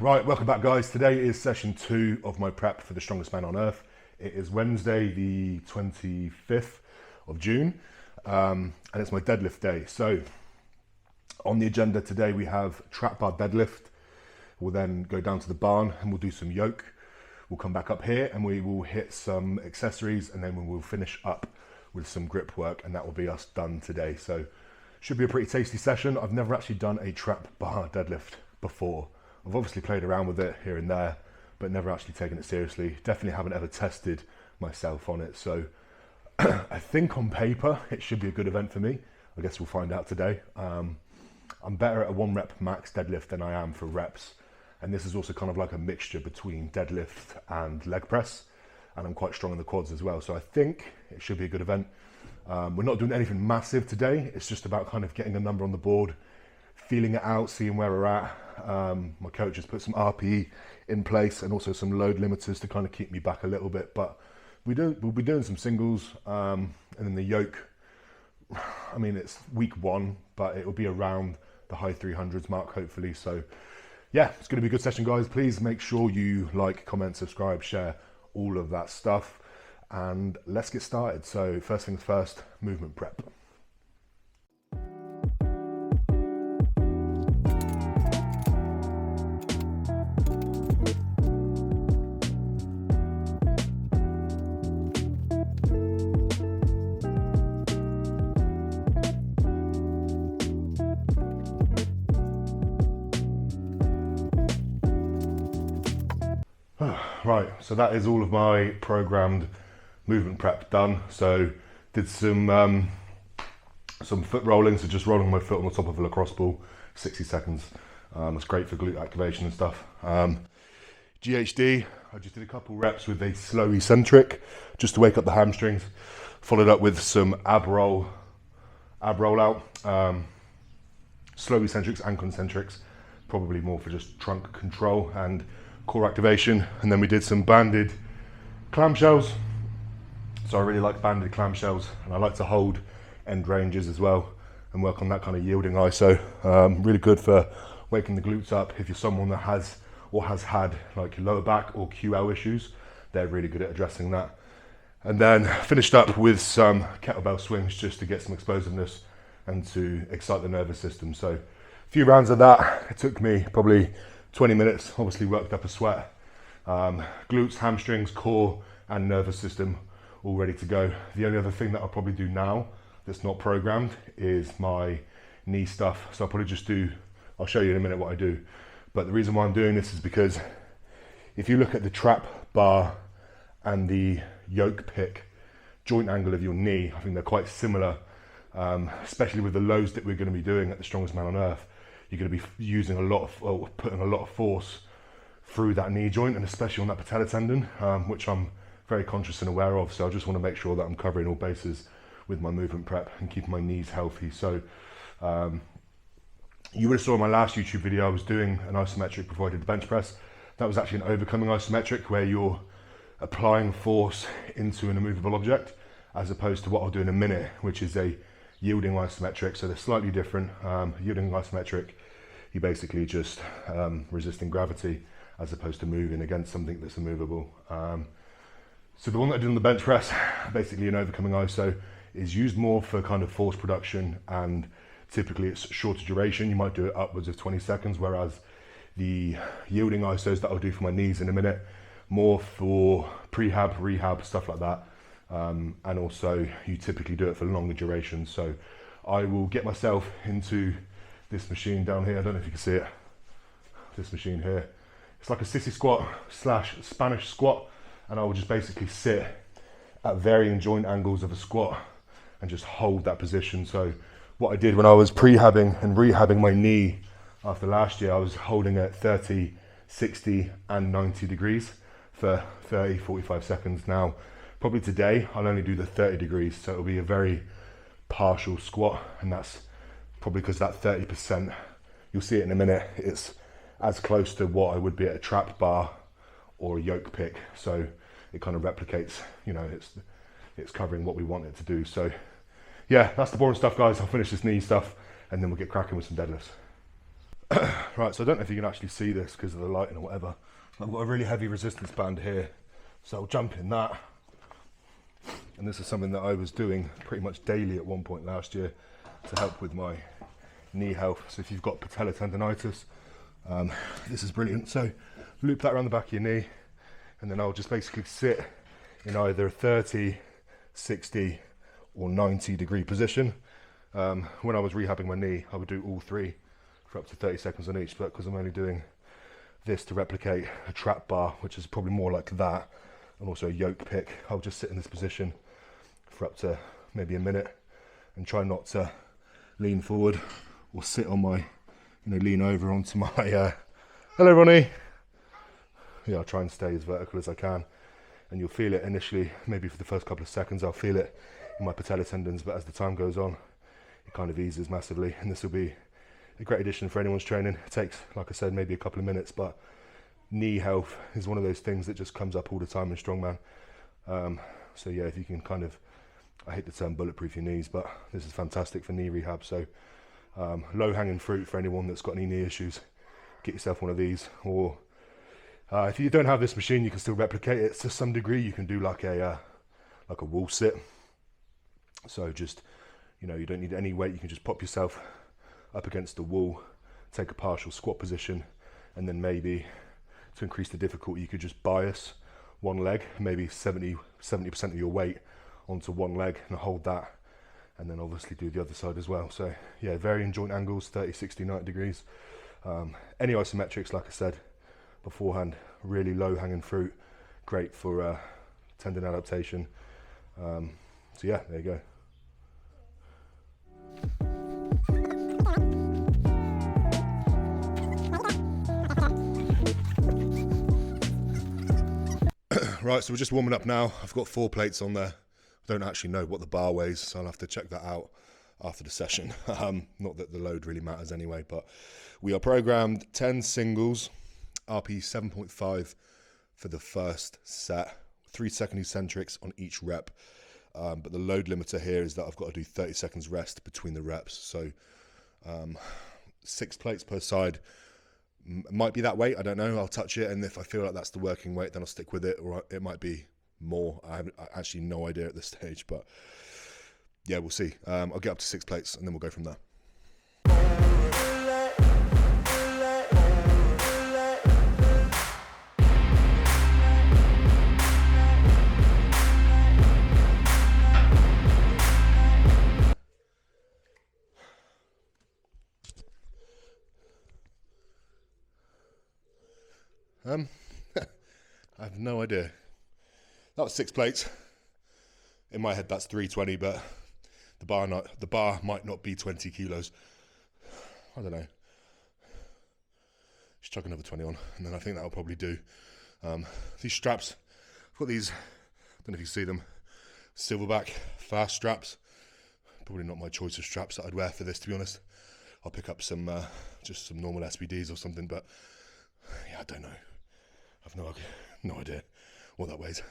Right, welcome back guys. Today is session 2 of my prep for the strongest man on earth. It is Wednesday the 25th of June and it's my deadlift day. So on the agenda today we have trap bar deadlift. We'll then go down to the barn and we'll do some yoke. We'll come back up here and we will hit some accessories and then we will finish up with some grip work, and that will be us done today. So should be a pretty tasty session. I've never actually done a trap bar deadlift before. I've obviously played around with it here and there, but never actually taken it seriously. Definitely haven't ever tested myself on it. So I think on paper, it should be a good event for me. I guess we'll find out today. I'm better at a 1 rep max deadlift than I am for reps. And this is also kind of like a mixture between deadlift and leg press. And I'm quite strong in the quads as well. So I think it should be a good event. We're not doing anything massive today. It's just about kind of getting a number on the board, feeling it out, seeing where we're at. My coach has put some RPE in place and also some load limiters to kind of keep me back a little bit, but we'll be doing some singles, and then the yoke, I mean, it's week 1, but it will be around the high 300s mark hopefully. So yeah, it's going to be a good session guys. Please make sure you like, comment, subscribe, share, all of that stuff, and let's get started. So first things first, movement prep. Right, so that is all of my programmed movement prep done. So did some foot rolling, so just rolling my foot on the top of a lacrosse ball, 60 seconds. It's great for glute activation and stuff. GHD, I just did a couple reps with a slow eccentric just to wake up the hamstrings. Followed up with some ab roll out, slow eccentrics and concentrics, probably more for just trunk control and core activation. And then we did some banded clamshells. So I really like banded clamshells, and I like to hold end ranges as well and work on that kind of yielding ISO. Really good for waking the glutes up. If you're someone that has or has had like lower back or QL issues, they're really good at addressing that. And then finished up with some kettlebell swings just to get some explosiveness and to excite the nervous system. So a few rounds of that. It took me probably 20 minutes, obviously worked up a sweat. Glutes, hamstrings, core and nervous system all ready to go. The only other thing that I'll probably do now that's not programmed is my knee stuff. So I'll probably just I'll show you in a minute what I do. But the reason why I'm doing this is because if you look at the trap bar and the yoke pick joint angle of your knee, I think they're quite similar, especially with the loads that we're going to be doing at the strongest man on earth. You're going to be using putting a lot of force through that knee joint, and especially on that patella tendon, which I'm very conscious and aware of. So I just want to make sure that I'm covering all bases with my movement prep and keeping my knees healthy. So you would have saw in my last YouTube video I was doing an isometric before I did the bench press. That was actually an overcoming isometric where you're applying force into an immovable object, as opposed to what I'll do in a minute, which is a yielding isometric. So they're slightly different. Yielding isometric, you basically just resisting gravity as opposed to moving against something that's immovable. So the one that I did on the bench press, basically an overcoming ISO, is used more for kind of force production, and typically it's shorter duration. You might do it upwards of 20 seconds, whereas the yielding ISOs that I'll do for my knees in a minute, more for prehab, rehab, stuff like that. And also you typically do it for longer durations. So I will get myself into this machine down here. I don't know if you can see it, this machine here. It's like a sissy squat / Spanish squat, and I will just basically sit at varying joint angles of a squat and just hold that position. So what I did when I was prehabbing and rehabbing my knee after last year, I was holding at 30, 60 and 90 degrees for 30, 45 seconds. Now, probably today, I'll only do the 30 degrees. So it'll be a very partial squat, and that's probably because that 30%, you'll see it in a minute, it's as close to what I would be at a trap bar or a yoke pick. So it kind of replicates, you know, it's covering what we want it to do. So yeah, that's the boring stuff, guys. I'll finish this knee stuff and then we'll get cracking with some deadlifts. Right, so I don't know if you can actually see this because of the lighting or whatever. I've got a really heavy resistance band here, so I'll jump in that. And this is something that I was doing pretty much daily at one point last year to help with my knee health. So if you've got patellar tendonitis, this is brilliant. So loop that around the back of your knee, and then I'll just basically sit in either a 30, 60 or 90 degree position. When I was rehabbing my knee, I would do all three for up to 30 seconds on each, but because I'm only doing this to replicate a trap bar, which is probably more like that, and also a yoke pick, I'll just sit in this position for up to maybe a minute and try not to lean forward or sit on my, lean over onto my, hello Ronnie. Yeah, I'll try and stay as vertical as I can, and you'll feel it initially, maybe for the first couple of seconds, I'll feel it in my patellar tendons, but as the time goes on, it kind of eases massively, and this will be a great addition for anyone's training. It takes, like I said, maybe a couple of minutes, but knee health is one of those things that just comes up all the time in strongman. So yeah, if you can kind of, I hate the term bulletproof your knees, but this is fantastic for knee rehab. So low hanging fruit for anyone that's got any knee issues, get yourself one of these. Or if you don't have this machine, you can still replicate it to some degree. You can do like a wall sit. So just, you don't need any weight. You can just pop yourself up against the wall, take a partial squat position, and then maybe to increase the difficulty, you could just bias one leg, maybe 70% of your weight onto one leg and hold that, and then obviously do the other side as well. So yeah, varying joint angles, 30, 60, 90 degrees. Any isometrics, like I said beforehand, really low hanging fruit, great for tendon adaptation. So yeah, there you go. Right, so we're just warming up now. I've got 4 plates on there. I don't actually know what the bar weighs, so I'll have to check that out after the session. Not that the load really matters anyway, but we are programmed 10 singles, RP 7.5 for the first set, 3 second eccentrics on each rep. But the load limiter here is that I've got to do 30 seconds rest between the reps. So 6 plates per side. Might be that weight, I don't know. I'll touch it, and if I feel like that's the working weight, then I'll stick with it, or it might be more. I have actually no idea at this stage, but yeah, we'll see. I'll get up to 6 plates, and then we'll go from there. I have no idea. That was 6 plates. In my head, that's 320, but the bar might not be 20 kilos. I don't know. Just chuck another 20 on, and then I think that'll probably do. These straps, I've got these, I don't know if you see them, silverback fast straps. Probably not my choice of straps that I'd wear for this, to be honest. I'll pick up some, just some normal SBDs or something, but yeah, I don't know. I've no idea what that weighs.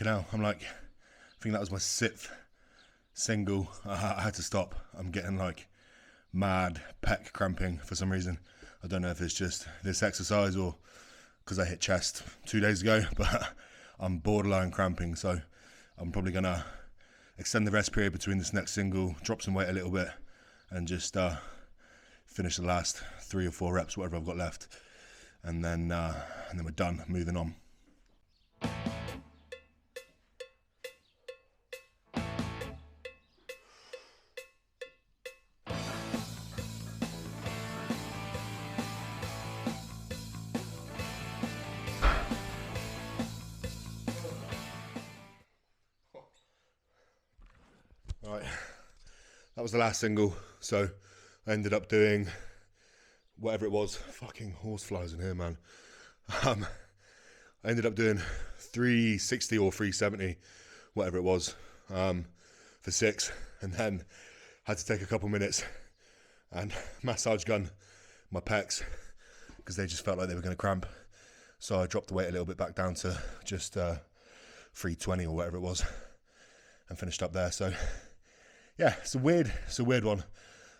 Now I'm like, I think that was my 6th single. I had to stop. I'm getting like mad pec cramping for some reason. I don't know if it's just this exercise or because I hit chest 2 days ago, but I'm borderline cramping, so I'm probably gonna extend the rest period between this next single, drop some weight a little bit, and just finish the last 3 or 4 reps, whatever I've got left, and then we're done, moving on. Right, that was the last single. So I ended up doing whatever it was. Fucking horseflies in here, man. I ended up doing 360 or 370, whatever it was, for 6, and then had to take a couple minutes and massage gun my pecs because they just felt like they were going to cramp. So I dropped the weight a little bit back down to just 320 or whatever it was, and finished up there. So yeah, it's a weird one.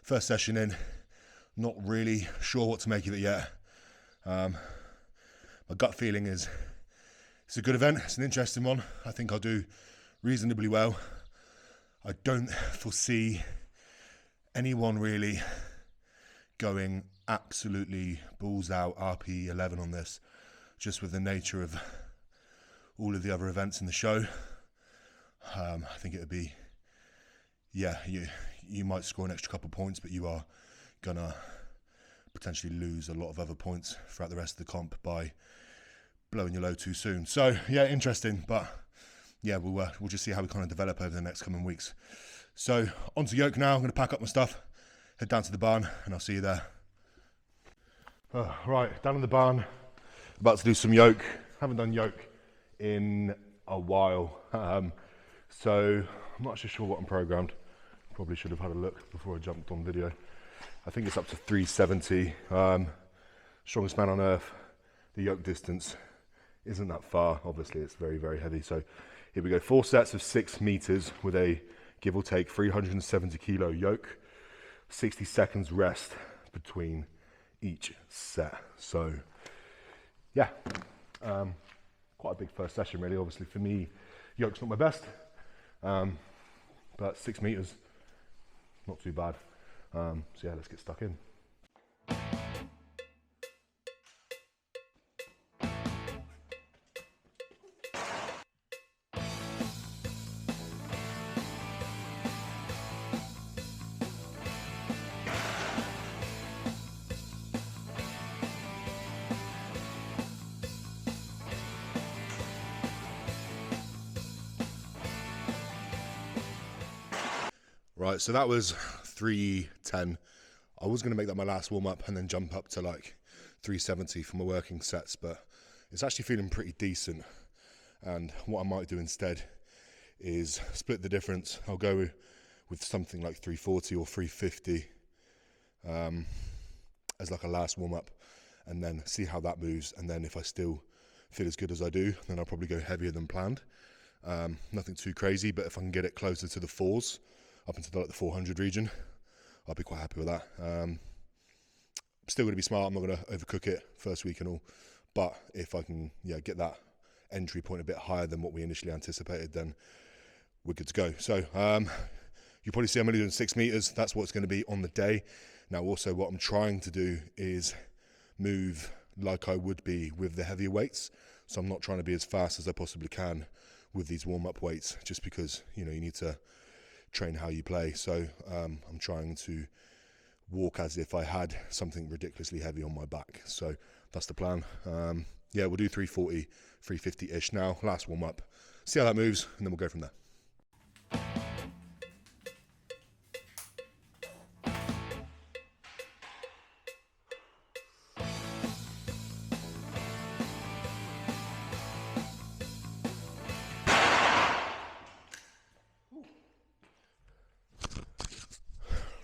First session in, not really sure what to make of it yet. My gut feeling is it's a good event. It's an interesting one. I think I'll do reasonably well. I don't foresee anyone really going absolutely balls out RP 11 on this, just with the nature of all of the other events in the show. I think it would be, yeah, you might score an extra couple of points, but you are gonna potentially lose a lot of other points throughout the rest of the comp by blowing your load too soon. So yeah, interesting, but yeah, we'll just see how we kind of develop over the next coming weeks. So on to yoke now. I'm going to pack up my stuff, head down to the barn, and I'll see you there. Right, down in the barn, about to do some yoke. Haven't done yoke in a while, so I'm not actually sure what I'm programmed. Probably should have had a look before I jumped on video. I think it's up to 370. Strongest man on earth. The yoke distance isn't that far. Obviously, it's very, very heavy. So here we go. 4 sets of 6 meters with a give or take 370 kilo yoke. 60 seconds rest between each set. So yeah, quite a big first session really. Obviously for me, yoke's not my best, but 6 meters, not too bad. So yeah, let's get stuck in. Right, so that was 310. I was going to make that my last warm-up and then jump up to like 370 for my working sets, but it's actually feeling pretty decent. And what I might do instead is split the difference. I'll go with something like 340 or 350 as like a last warm-up, and then see how that moves. And then if I still feel as good as I do, then I'll probably go heavier than planned. Nothing too crazy, but if I can get it closer to the 4s, up into like the 400 region, I'll be quite happy with that. Still going to be smart. I'm not going to overcook it first week and all, but if I can get that entry point a bit higher than what we initially anticipated, then we're good to go. So you probably see I'm only doing 6 meters. That's what it's going to be on the day. Now also what I'm trying to do is move like I would be with the heavier weights. So I'm not trying to be as fast as I possibly can with these warm-up weights, just because you need to train how you play. So I'm trying to walk as if I had something ridiculously heavy on my back. So that's the plan. Yeah, we'll do 340, 350-ish now, last warm up, see how that moves, and then we'll go from there.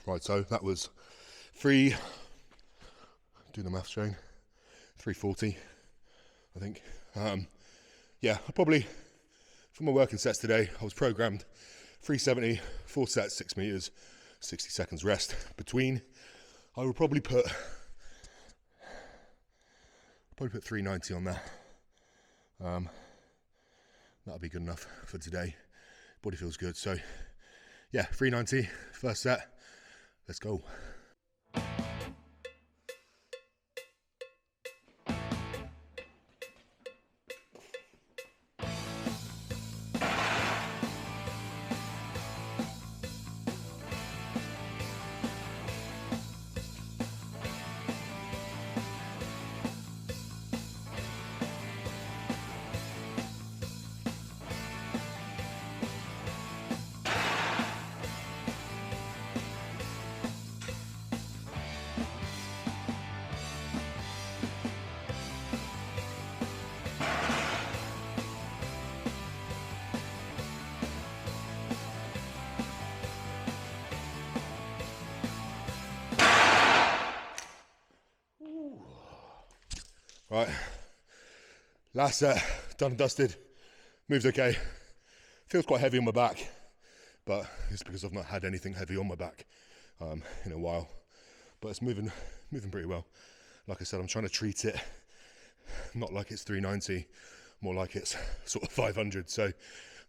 Right, so that was do the maths, Shane, 340, I think. Yeah, I probably, for my working sets today, I was programmed 370, 4 sets, 6 meters, 60 seconds rest between. I would probably put 390 on there. That'll be good enough for today. Body feels good. So yeah, 390, first set. Let's go. Right, last set, done and dusted, moved okay. Feels quite heavy on my back, but it's because I've not had anything heavy on my back in a while. But it's moving pretty well. Like I said, I'm trying to treat it not like it's 390, more like it's sort of 500. So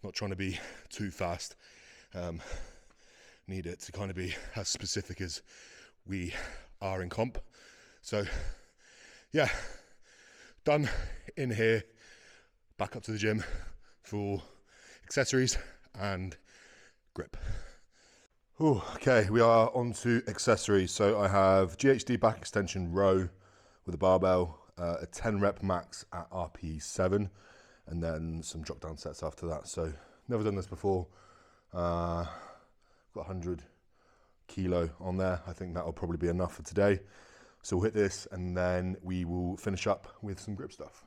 not trying to be too fast. Need it to kind of be as specific as we are in comp. So yeah, done in here, back up to the gym for accessories and grip. Ooh, okay, we are on to accessories. So I have GHD back extension row with a barbell, a 10 rep max at RPE 7, and then some drop down sets after that. So never done this before. Got 100 kilo on there. I think that'll probably be enough for today. So we'll hit this and then we will finish up with some grip stuff.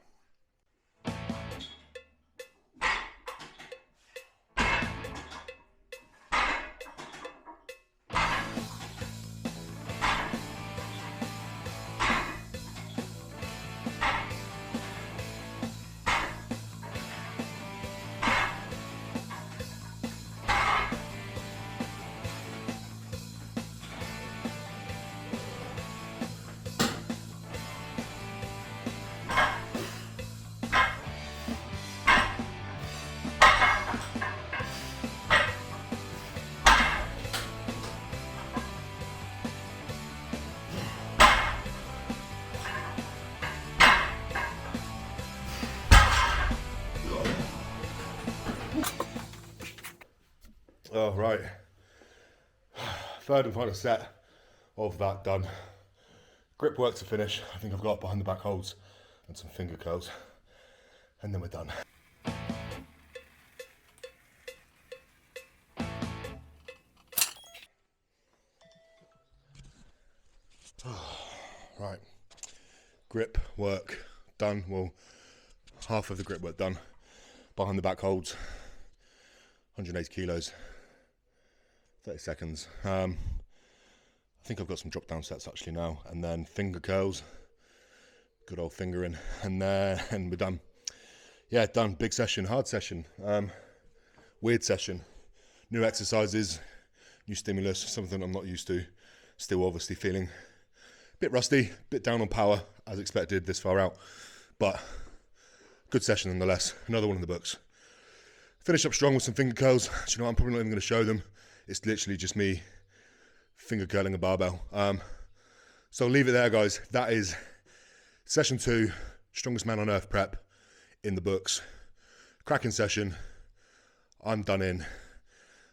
Oh, right. Third and final set of that done. Grip work to finish. I think I've got behind the back holds and some finger curls, and then we're done. Right, grip work done. Well, half of the grip work done. Behind the back holds, 180 kilos. 30 seconds. I think I've got some drop down sets actually now, and then finger curls, good old fingering, and then we're done. Yeah, done. Big session, hard session, weird session, new exercises, new stimulus, something I'm not used to. Still obviously feeling a bit rusty, a bit down on power as expected this far out, but good session nonetheless. Another one in the books. Finish up strong with some finger curls. Do you know what? I'm probably not even going to show them. It's literally just me finger curling a barbell. So I'll leave it there, guys. That is session 2, strongest man on earth prep in the books. Cracking session. I'm done in.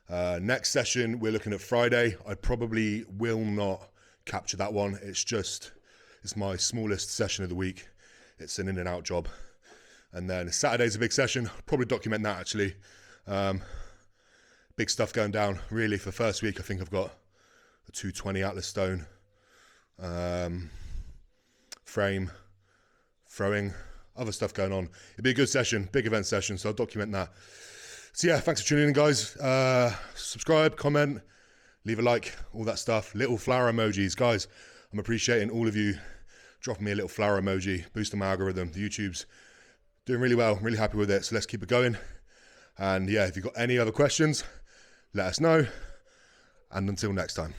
Next session, we're looking at Friday. I probably will not capture that one. It's my smallest session of the week. It's an in and out job. And then Saturday's a big session. I'll probably document that actually. Big stuff going down. Really, for first week, I think I've got a 220 Atlas stone, frame, throwing, other stuff going on. It'll be a good session, big event session, so I'll document that. So yeah, thanks for tuning in, guys. Subscribe, comment, leave a like, all that stuff. Little flower emojis, guys. I'm appreciating all of you dropping me a little flower emoji, boosting my algorithm. The YouTube's doing really well. I'm really happy with it, so let's keep it going. And yeah, if you've got any other questions, let us know. And until next time.